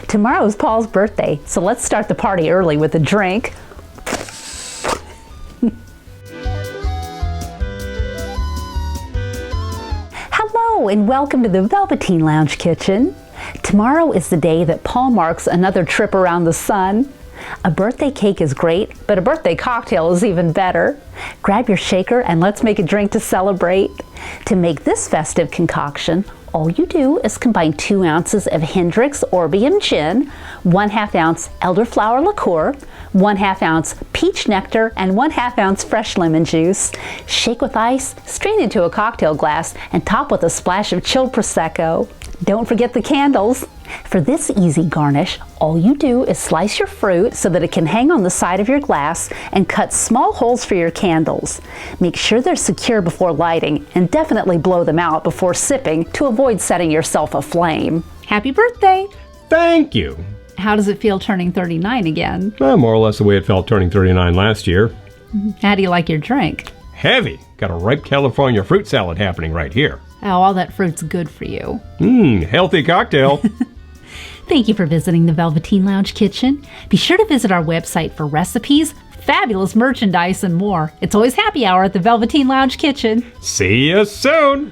Tomorrow's Paul's birthday, so let's start the party early with a drink. Hello and welcome to the Velveteen Lounge Kitchen. Tomorrow is the day that Paul marks another trip around the sun. A birthday cake is great, but a birthday cocktail is even better. Grab your shaker and let's make a drink to celebrate. To make this festive concoction, all you do is combine 2 ounces of Hendrick's Orbium Gin, 1/2 ounce elderflower liqueur, 1/2 ounce peach nectar, and 1/2 ounce fresh lemon juice. Shake with ice, strain into a cocktail glass, and top with a splash of chilled Prosecco. Don't forget the candles. For this easy garnish, all you do is slice your fruit so that it can hang on the side of your glass and cut small holes for your candles. Make sure they're secure before lighting and definitely blow them out before sipping to avoid setting yourself aflame. Happy birthday! Thank you. How does it feel turning 39 again? More or less the way it felt turning 39 last year. How do you like your drink? Heavy. Got a ripe California fruit salad happening right here. Oh, all that fruit's good for you. Healthy cocktail. Thank you for visiting the Velveteen Lounge Kitchen. Be sure to visit our website for recipes, fabulous merchandise, and more. It's always happy hour at the Velveteen Lounge Kitchen. See you soon.